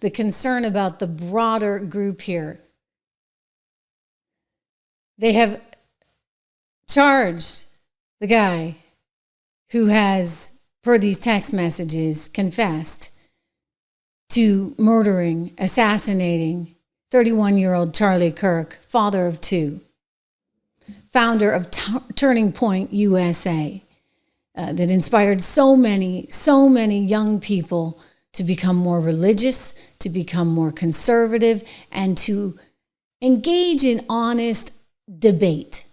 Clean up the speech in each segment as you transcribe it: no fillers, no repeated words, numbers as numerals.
the concern about the broader group here. They have charged the guy who has, per these text messages, confessed to murdering, assassinating 31-year-old Charlie Kirk, father of two, founder of Turning Point USA, that inspired so many young people to become more religious, to become more conservative, and to engage in honest debate.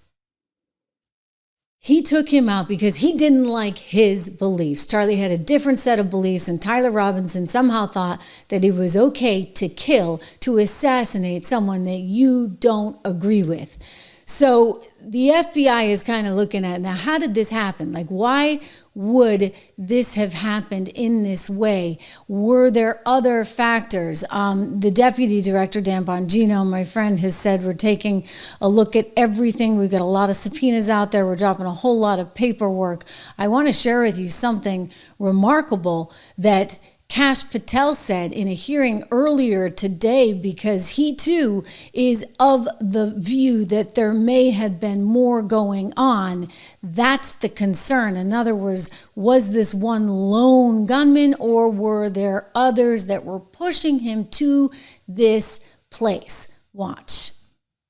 He took him out because he didn't like his beliefs. Charlie had a different set of beliefs, and Tyler Robinson somehow thought that it was okay to kill, to assassinate someone that you don't agree with. So the FBI is kind of looking at, now, how did this happen? Like, why would this have happened in this way? Were there other factors? The deputy director, Dan Bongino, my friend, has said we're taking a look at everything. We've got a lot of subpoenas out there. We're dropping a whole lot of paperwork. I want to share with you something remarkable that Kash Patel said in a hearing earlier today, because he too is of the view that there may have been more going on. That's the concern. In other words, was this one lone gunman, or were there others that were pushing him to this place? Watch.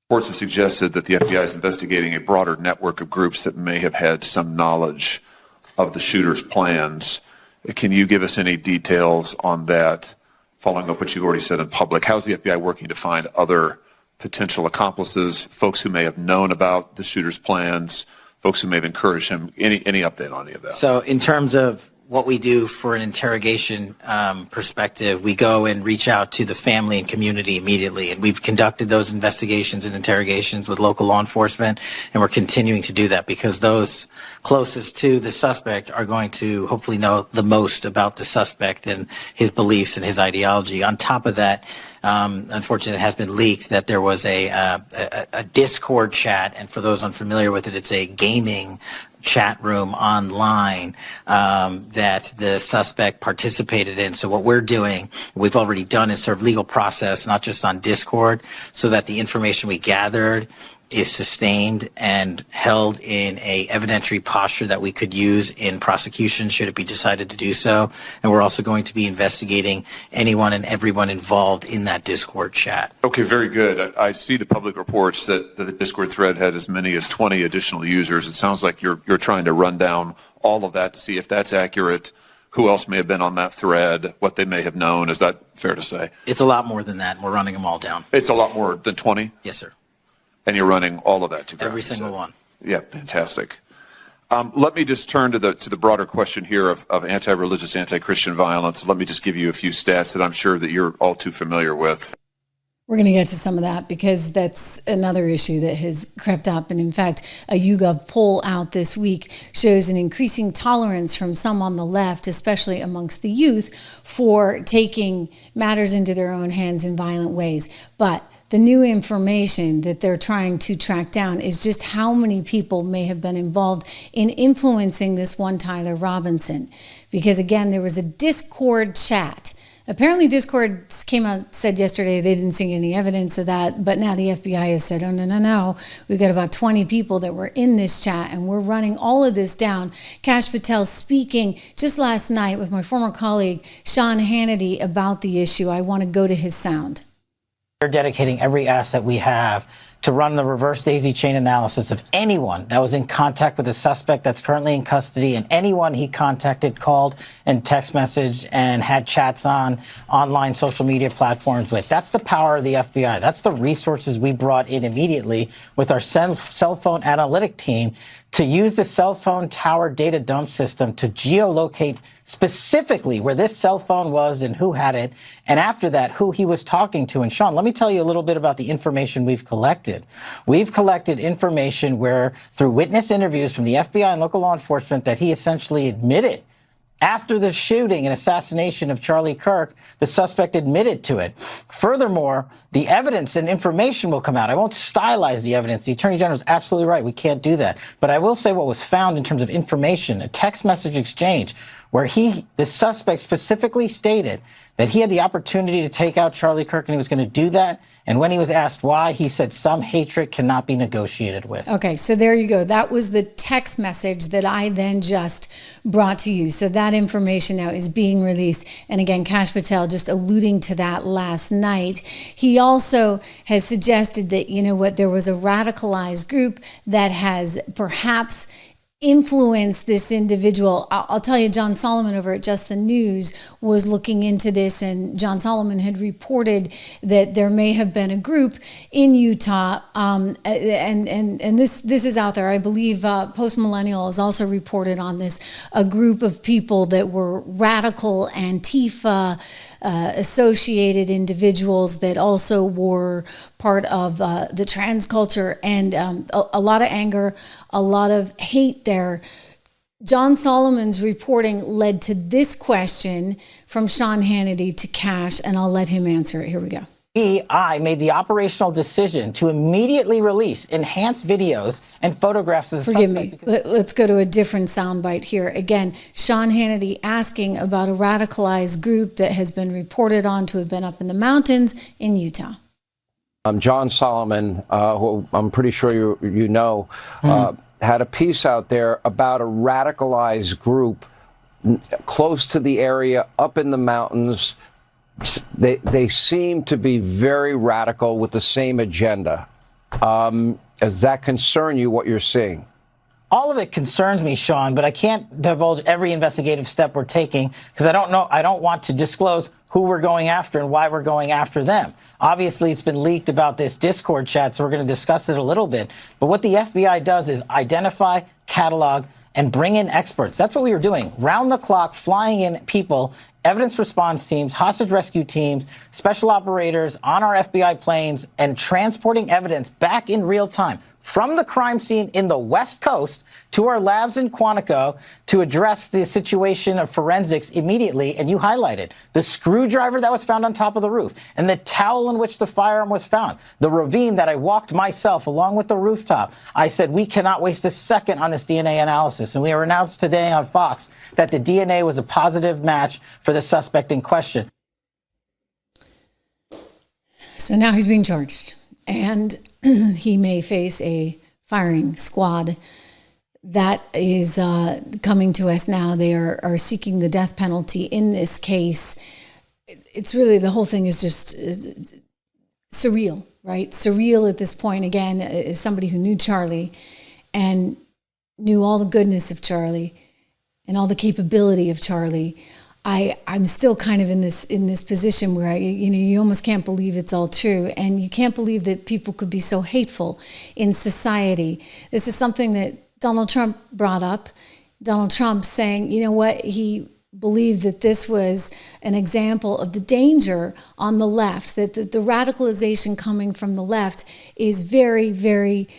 Reports have suggested that the FBI is investigating a broader network of groups that may have had some knowledge of the shooter's plans. Can you give us any details on that, following up what you've already said in public? How's the FBI working to find other potential accomplices, folks who may have known about the shooter's plans, folks who may have encouraged him? Any update on any of that? So in terms of what we do for an interrogation perspective, we go and reach out to the family and community immediately. And we've conducted those investigations and interrogations with local law enforcement, and we're continuing to do that because those closest to the suspect are going to hopefully know the most about the suspect and his beliefs and his ideology. On top of that, unfortunately, it has been leaked that there was a Discord chat, and for those unfamiliar with it, it's a gaming chat room online that the suspect participated in. So what we're doing, we've already done, is serve legal process, not just on Discord, so that the information we gathered is sustained and held in a evidentiary posture that we could use in prosecution should it be decided to do so. And we're also going to be investigating anyone and everyone involved in that Discord chat. Okay, very good. I see the public reports that the Discord thread had as many as 20 additional users. It sounds like you're trying to run down all of that to see if that's accurate, who else may have been on that thread, what they may have known. Is that fair to say? It's a lot more than that, and we're running them all down. It's a lot more than 20? Yes, sir. And you're running all of that to ground? Every single one. Yeah, fantastic. Let me just turn to the broader question here of anti-religious, anti-Christian violence. Let me just give you a few stats that I'm sure that you're all too familiar with. We're going to get to some of that because that's another issue that has crept up. And in fact, a YouGov poll out this week shows an increasing tolerance from some on the left, especially amongst the youth, for taking matters into their own hands in violent ways. But the new information that they're trying to track down is just how many people may have been involved in influencing this one Tyler Robinson. Because again, there was a Discord chat. Apparently Discord came out, said yesterday they didn't see any evidence of that, but now the FBI has said, oh, no. We've got about 20 people that were in this chat, and we're running all of this down. Kash Patel speaking just last night with my former colleague, Sean Hannity, about the issue. I want to go to his sound. We're dedicating every asset we have to run the reverse daisy chain analysis of anyone that was in contact with a suspect that's currently in custody and anyone he contacted, called, and text messaged and had chats on online social media platforms with. That's the power of the FBI. That's the resources we brought in immediately with our cell phone analytic team to use the cell phone tower data dump system to geolocate specifically where this cell phone was and who had it, and after that, who he was talking to. And Sean, let me tell you a little bit about the information we've collected. We've collected information where, through witness interviews from the FBI and local law enforcement, that he essentially admitted after the shooting and assassination of Charlie Kirk, the suspect admitted to it. Furthermore, the evidence and information will come out. I won't stylize the evidence. The Attorney General is absolutely right. We can't do that. But I will say what was found in terms of information, a text message exchange where the suspect specifically stated that he had the opportunity to take out Charlie Kirk and he was going to do that. And when he was asked why, he said some hatred cannot be negotiated with. Okay, so there you go. That was the text message that I then just brought to you. So that information now is being released. And again, Kash Patel just alluding to that last night. He also has suggested that, you know what, there was a radicalized group that has perhaps influence this individual. I'll tell you, John Solomon over at Just the News was looking into this, and John Solomon had reported that there may have been a group in Utah, and this is out there. I believe Post Millennial has also reported on this, a group of people that were radical Antifa associated individuals that also were part of the trans culture, and a lot of anger, a lot of hate there. John Solomon's reporting led to this question from Sean Hannity to Kash, and I'll let him answer it. Here we go. I made the operational decision to immediately release enhanced videos and photographs of the Forgive suspect. me. Let's go to a different soundbite here. Again, Sean Hannity asking about a radicalized group that has been reported on to have been up in the mountains in Utah. John Solomon, who I'm pretty sure you know, had a piece out there about a radicalized group close to the area, up in the mountains. They seem to be very radical with the same agenda. Does that concern you, what you're seeing? All of it concerns me, Sean, but I can't divulge every investigative step we're taking because I don't want to disclose who we're going after and why we're going after them. Obviously, it's been leaked about this Discord chat, so we're going to discuss it a little bit. But what the FBI does is identify, catalog, and bring in experts. That's what we were doing. Round the clock, flying in people, evidence response teams, hostage rescue teams, special operators on our FBI planes, and transporting evidence back in real time from the crime scene in the West Coast to our labs in Quantico to address the situation of forensics immediately. And you highlighted the screwdriver that was found on top of the roof and the towel in which the firearm was found, the ravine that I walked myself along with the rooftop. I said, we cannot waste a second on this DNA analysis. And we were announced today on Fox that the DNA was a positive match for the suspect in question. So now he's being charged, and he may face a firing squad. That is coming to us now. They are seeking the death penalty in this case. It's really, the whole thing is just surreal, right? Surreal at this point. Again, as somebody who knew Charlie and knew all the goodness of Charlie and all the capability of Charlie, I'm still kind of in this position where you almost can't believe it's all true, and you can't believe that people could be so hateful in society. This is something that Donald Trump brought up. Donald Trump saying, you know what, he believed that this was an example of the danger on the left, that the radicalization coming from the left is very, very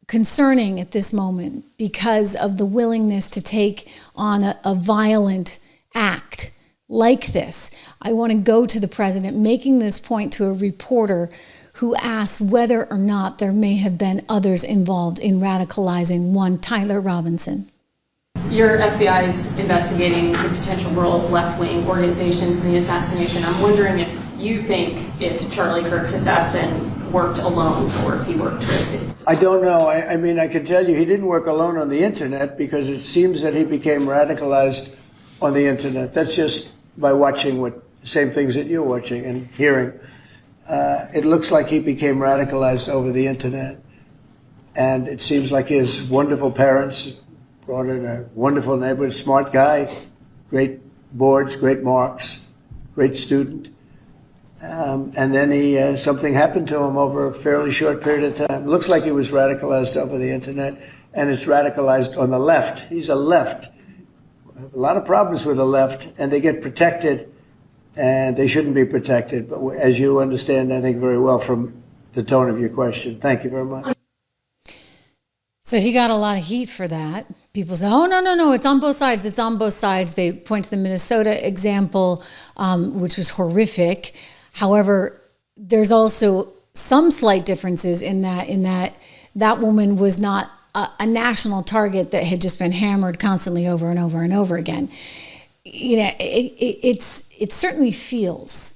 concerning at this moment because of the willingness to take on a violent act like this. I want to go to the president making this point to a reporter who asked whether or not there may have been others involved in radicalizing one Tyler Robinson. Your FBI is investigating the potential role of left-wing organizations in the assassination. I'm wondering if you think if Charlie Kirk's assassin worked alone or if he worked with it. I don't know. I mean, I can tell you he didn't work alone on the internet because it seems that he became radicalized on the internet. That's just by watching the same things that you're watching and hearing. It looks like he became radicalized over the internet. And it seems like his wonderful parents brought in a wonderful neighborhood, smart guy, great boards, great marks, great student. And then something happened to him over a fairly short period of time. Looks like he was radicalized over the internet, and it's radicalized on the left. He's a left. A lot of problems with the left, and they get protected, and they shouldn't be protected. But as you understand, I think very well from the tone of your question. Thank you very much. So he got a lot of heat for that. People say, oh, no, it's on both sides. It's on both sides. They point to the Minnesota example, which was horrific. However, there's also some slight differences in that woman was not a national target that had just been hammered constantly over and over and over again. it certainly feels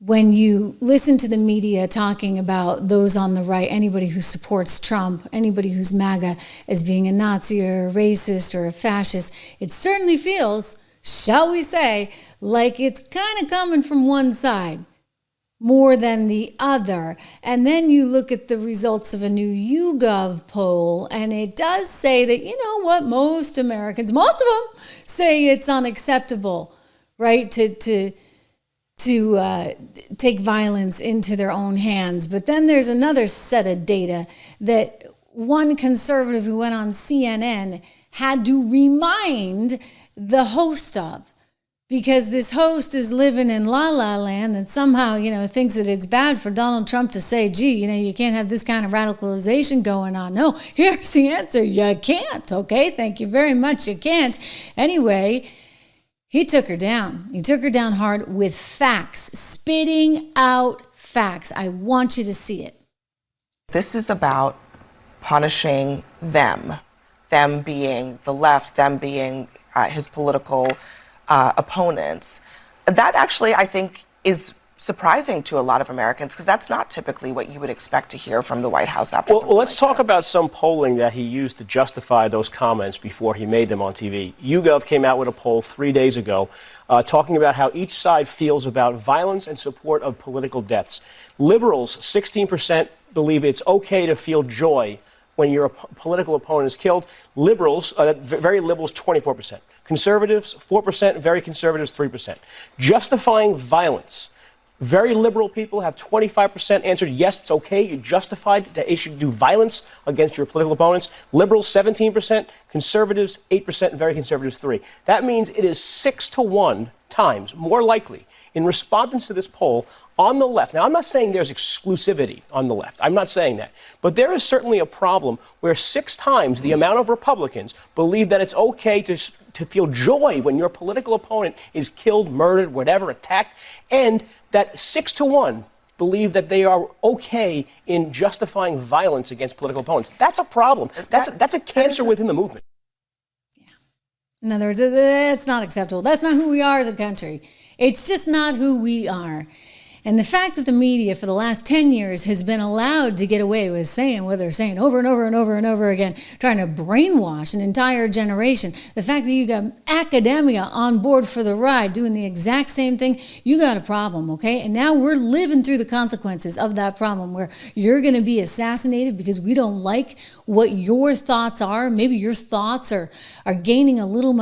when you listen to the media talking about those on the right, anybody who supports Trump, anybody who's MAGA, as being a Nazi or a racist or a fascist, it certainly feels, shall we say, like it's kind of coming from one side more than the other. And then you look at the results of a new YouGov poll, and it does say that, you know what, most Americans, most of them say it's unacceptable, right, to take violence into their own hands. But then there's another set of data that one conservative who went on CNN had to remind the host of, because this host is living in la la land and somehow, thinks that it's bad for Donald Trump to say, gee, you can't have this kind of radicalization going on. No, here's the answer. You can't. Okay, thank you very much. You can't. Anyway, he took her down. He took her down hard with facts, spitting out facts. I want you to see it. This is about punishing them being the left, them being his political opponents. That actually, I think, is surprising to a lot of Americans, because that's not typically what you would expect to hear from the White House after. Well, let's talk about some polling that he used to justify those comments before he made them on TV. YouGov came out with a poll 3 days ago talking about how each side feels about violence and support of political deaths. Liberals, 16%, believe it's okay to feel joy when your political opponent is killed. Liberals, very liberals, 24%. Conservatives, 4%. Very conservatives, 3%. Justifying violence. Very liberal people have 25% answered yes, it's okay, you're justified to do violence against your political opponents. Liberals, 17%. Conservatives, 8%. And very conservatives, 3%. That means it is 6 to 1 times more likely in respondents to this poll on the left. Now, I'm not saying there's exclusivity on the left. I'm not saying that. But there is certainly a problem where 6 times the amount of Republicans believe that it's okay to feel joy when your political opponent is killed, murdered, whatever, attacked, and that 6 to 1 believe that they are okay in justifying violence against political opponents. That's a problem. That's a cancer within the movement. Yeah. In other words, that's not acceptable. That's not who we are as a country. It's just not who we are. And the fact that the media for the last 10 years has been allowed to get away with saying what they're saying over and over and over and over again, trying to brainwash an entire generation. The fact that you got academia on board for the ride doing the exact same thing, you got a problem, okay? And now we're living through the consequences of that problem, where you're going to be assassinated because we don't like what your thoughts are. Maybe your thoughts are gaining a little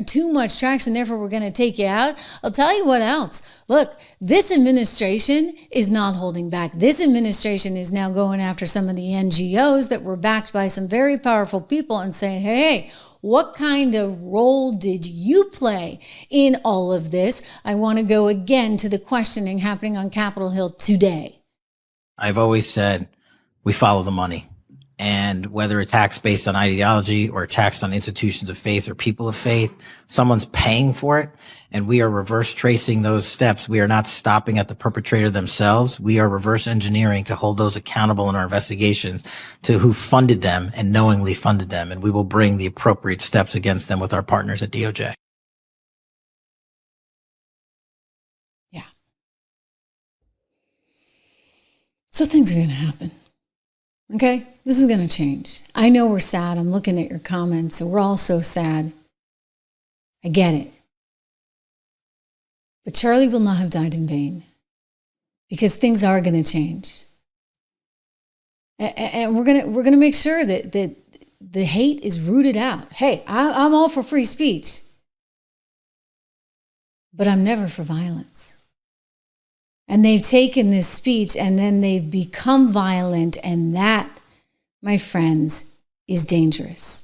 too much traction, therefore we're going to take you out. I'll tell you what else. Look, this administration is not holding back. This administration is now going after some of the NGOs that were backed by some very powerful people and saying, hey, what kind of role did you play in all of this? I want to go again to the questioning happening on Capitol Hill today. I've always said we follow the money. And whether it's tax based on ideology or taxed on institutions of faith or people of faith, someone's paying for it. And we are reverse tracing those steps. We are not stopping at the perpetrator themselves. We are reverse engineering to hold those accountable in our investigations to who funded them and knowingly funded them. And we will bring the appropriate steps against them with our partners at DOJ. Yeah. So things are going to happen. Okay, this is going to change. I know we're sad. I'm looking at your comments. We're all so sad. I get it. But Charlie will not have died in vain, because things are going to change. And we're going to make sure that the hate is rooted out. Hey, I'm all for free speech, but I'm never for violence. And they've taken this speech and then they've become violent. And that, my friends, is dangerous.